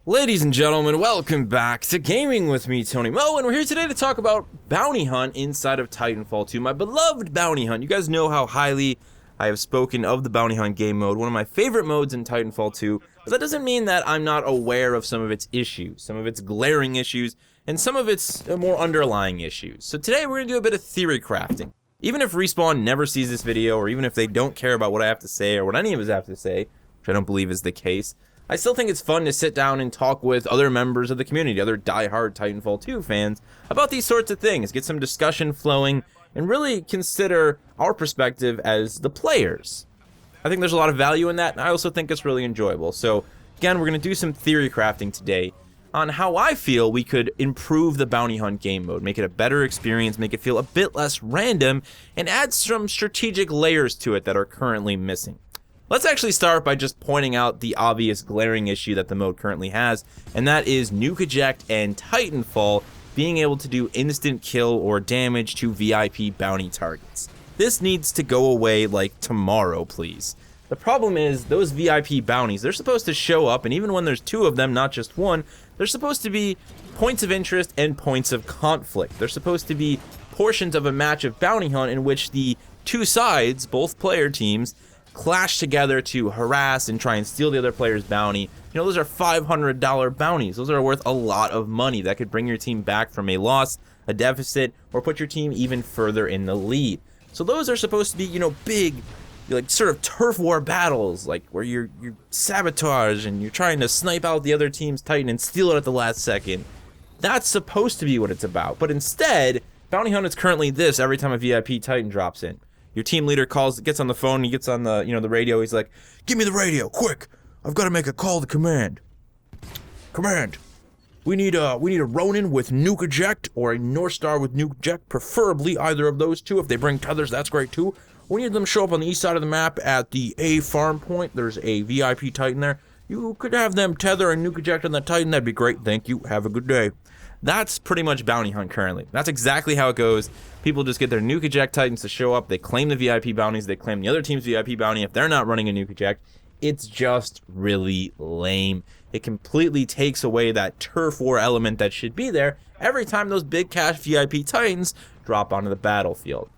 Ladies and gentlemen, welcome back to Gaming with me, Tony Mo, and we're here today to talk about Bounty Hunt inside of Titanfall 2, my beloved Bounty Hunt. You guys know how highly I have spoken of the Bounty Hunt game mode, one of my favorite modes in Titanfall 2, but that doesn't mean that I'm not aware of some of its issues, some of its glaring issues, and some of its more underlying issues. So today we're going to do a bit of theory crafting. Even if Respawn never sees this video, or even if they don't care about what I have to say, or what any of us have to say, which I don't believe is the case, I still think it's fun to sit down and talk with other members of the community, other die-hard Titanfall 2 fans, about these sorts of things, get some discussion flowing, and really consider our perspective as the players. I think there's a lot of value in that, and I also think it's really enjoyable. So, again, we're going to do some theory crafting today on how I feel we could improve the Bounty Hunt game mode, make it a better experience, make it feel a bit less random, and add some strategic layers to it that are currently missing. Let's actually start by just pointing out the obvious glaring issue that the mode currently has, and that is nuke eject and Titanfall being able to do instant kill or damage to VIP bounty targets. This needs to go away like tomorrow, please. The problem is those VIP bounties, they're supposed to show up, and even when there's two of them, not just one, they're supposed to be points of interest and points of conflict. They're supposed to be portions of a match of Bounty Hunt in which the two sides, both player teams, clash together to harass and try and steal the other player's bounty. You know, those are $500 bounties. Those are worth a lot of money. That could bring your team back from a loss, a deficit, or put your team even further in the lead. So those are supposed to be, you know, big, like sort of turf war battles, like where you sabotage and you're trying to snipe out the other team's Titan and steal it at the last second. That's supposed to be what it's about. But instead, Bounty Hunt is currently this every time a VIP Titan drops in. Your team leader gets on the phone, he gets on the, the radio, he's like, "Give me the radio, quick! I've got to make a call to command. Command, we need a Ronin with nuke eject or a North Star with nuke eject, preferably either of those two. If they bring tethers, that's great too. We need them to show up on the east side of the map at the A farm point. There's a VIP Titan there. You could have them tether and nuke eject on that Titan, that'd be great. Thank you, have a good day." That's pretty much Bounty Hunt currently. That's exactly how it goes. People just get their nuke eject Titans to show up. They claim the VIP bounties. They claim the other team's VIP bounty if they're not running a nuke eject. It's just really lame. It completely takes away that turf war element that should be there every time those big cash VIP Titans drop onto the battlefield.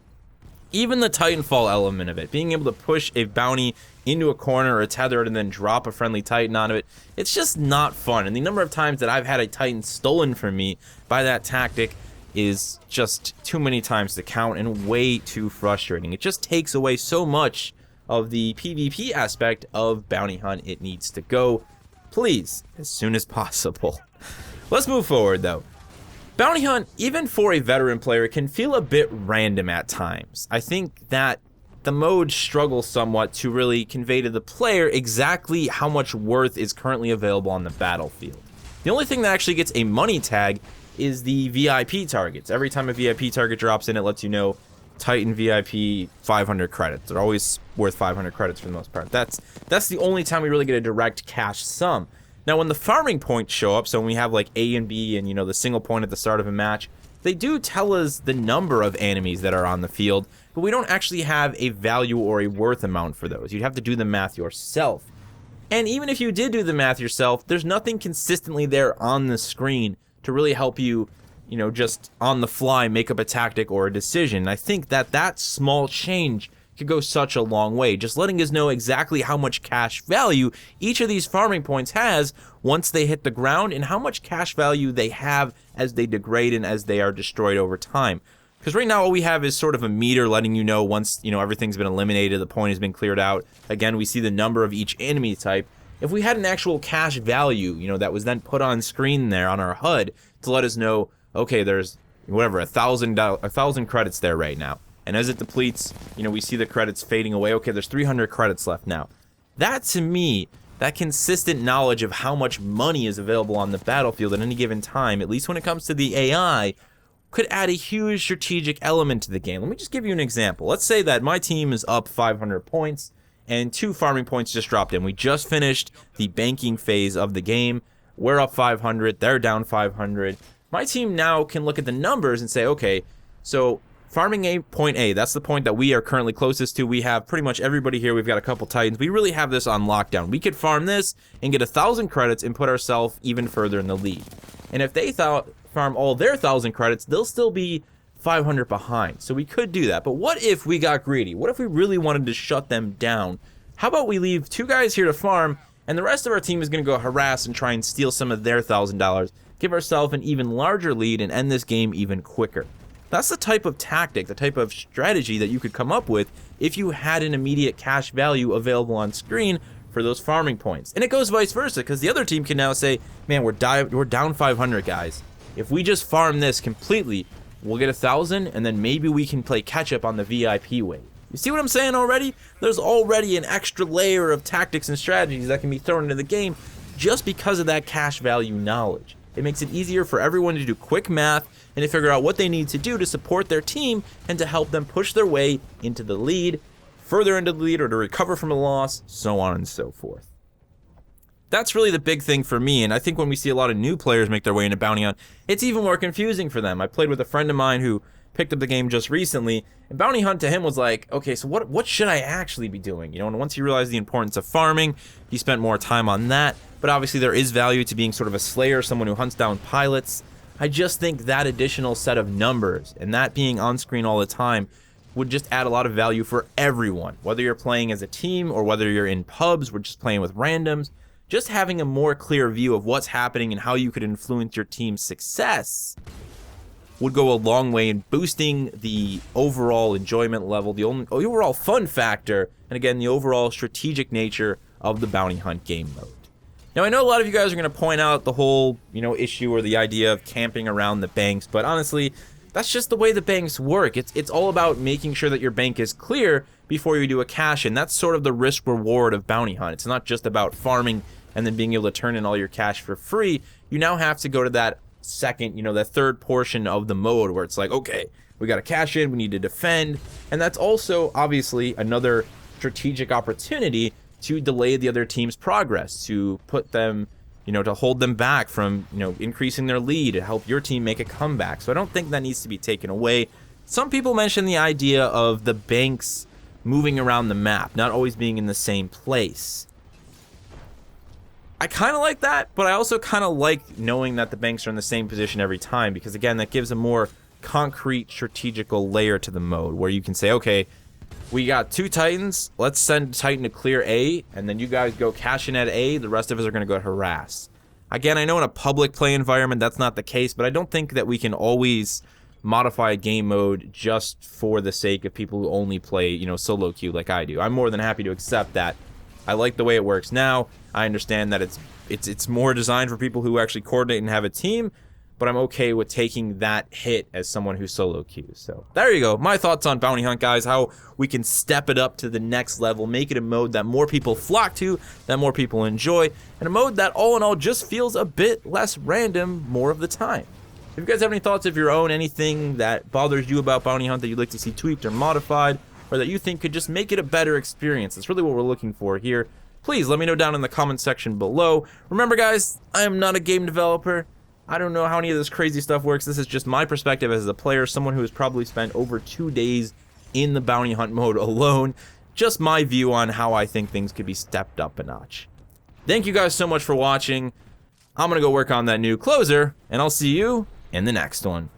Even the Titanfall element of it, being able to push a bounty into a corner or tether it and then drop a friendly Titan onto it, it's just not fun. And the number of times that I've had a Titan stolen from me by that tactic is just too many times to count and way too frustrating. It just takes away so much of the PvP aspect of Bounty Hunt. It needs to go, please, as soon as possible. Let's move forward though. Bounty Hunt, even for a veteran player, can feel a bit random at times. I think that the mode struggles somewhat to really convey to the player exactly how much worth is currently available on the battlefield. The only thing that actually gets a money tag is the VIP targets. Every time a VIP target drops in, it lets you know Titan VIP 500 credits. They're always worth 500 credits for the most part. That's the only time we really get a direct cash sum. Now, when the farming points show up, so when we have like A and B and, the single point at the start of a match, they do tell us the number of enemies that are on the field, but we don't actually have a value or a worth amount for those. You'd have to do the math yourself. And even if you did do the math yourself, there's nothing consistently there on the screen to really help you, just on the fly make up a tactic or a decision. I think that small change could go such a long way, just letting us know exactly how much cash value each of these farming points has once they hit the ground and how much cash value they have as they degrade and as they are destroyed over time. Because right now all we have is sort of a meter letting you know once everything's been eliminated, the point has been cleared out. Again, we see the number of each enemy type. If we had an actual cash value, that was then put on screen there on our HUD to let us know, okay, there's whatever, 1,000 credits there right now. And as it depletes, we see the credits fading away. Okay, there's 300 credits left now. That, to me, that consistent knowledge of how much money is available on the battlefield at any given time, at least when it comes to the AI, could add a huge strategic element to the game. Let me just give you an example. Let's say that my team is up 500 points, and 2 farming points just dropped in. We just finished the banking phase of the game. We're up 500, they're down 500. My team now can look at the numbers and say, okay, so farming point A, that's the point that we are currently closest to. We have pretty much everybody here. We've got a couple Titans. We really have this on lockdown. We could farm this and get 1,000 credits and put ourselves even further in the lead. And if they farm all their 1,000 credits, they'll still be 500 behind. So we could do that. But what if we got greedy? What if we really wanted to shut them down? How about we leave 2 guys here to farm, and the rest of our team is going to go harass and try and steal some of their $1,000, give ourselves an even larger lead, and end this game even quicker. That's the type of tactic, the type of strategy that you could come up with if you had an immediate cash value available on screen for those farming points. And it goes vice versa, because the other team can now say, man, we're down 500, guys. If we just farm this completely, we'll get 1,000, and then maybe we can play catch up on the VIP way. You see what I'm saying already? There's already an extra layer of tactics and strategies that can be thrown into the game just because of that cash value knowledge. It makes it easier for everyone to do quick math and to figure out what they need to do to support their team and to help them push their way into the lead, further into the lead, or to recover from a loss, so on and so forth. That's really the big thing for me, and I think when we see a lot of new players make their way into Bounty Hunt, it's even more confusing for them. I played with a friend of mine who picked up the game just recently, and Bounty Hunt to him was like, okay, so what should I actually be doing? You know, and once he realized the importance of farming, he spent more time on that. But obviously there is value to being sort of a slayer, someone who hunts down pilots. I just think that additional set of numbers and that being on screen all the time would just add a lot of value for everyone. Whether you're playing as a team or whether you're in pubs, we're just playing with randoms. Just having a more clear view of what's happening and how you could influence your team's success would go a long way in boosting the overall enjoyment level, the overall fun factor, and again, the overall strategic nature of the Bounty Hunt game mode. Now, I know a lot of you guys are going to point out the whole, issue or the idea of camping around the banks, but honestly, that's just the way the banks work. It's all about making sure that your bank is clear before you do a cash-in. That's sort of the risk-reward of Bounty Hunt. It's not just about farming and then being able to turn in all your cash for free. You now have to go to that second, that third portion of the mode where it's like, okay, we got to cash in, we need to defend, and that's also obviously another strategic opportunity to delay the other team's progress, to put them, to hold them back from, increasing their lead, to help your team make a comeback. So I don't think that needs to be taken away. Some people mention the idea of the banks moving around the map, not always being in the same place. I kind of like that, but I also kind of like knowing that the banks are in the same position every time, because again, that gives a more concrete strategical layer to the mode where you can say, okay, we got 2 Titans, let's send Titan to clear A, and then you guys go cash in at A, the rest of us are going to go harass. Again, I know in a public play environment that's not the case, but I don't think that we can always modify a game mode just for the sake of people who only play, solo queue like I do. I'm more than happy to accept that. I like the way it works now. I understand that it's more designed for people who actually coordinate and have a team, but I'm okay with taking that hit as someone who solo queues. So there you go. My thoughts on Bounty Hunt, guys, how we can step it up to the next level, make it a mode that more people flock to, that more people enjoy, and a mode that all in all just feels a bit less random more of the time. If you guys have any thoughts of your own, anything that bothers you about Bounty Hunt that you'd like to see tweaked or modified, or that you think could just make it a better experience, that's really what we're looking for here, please let me know down in the comment section below. Remember, guys, I am not a game developer. I don't know how any of this crazy stuff works. This is just my perspective as a player, someone who has probably spent over 2 days in the Bounty Hunt mode alone. Just my view on how I think things could be stepped up a notch. Thank you guys so much for watching. I'm going to go work on that new closer, and I'll see you in the next one.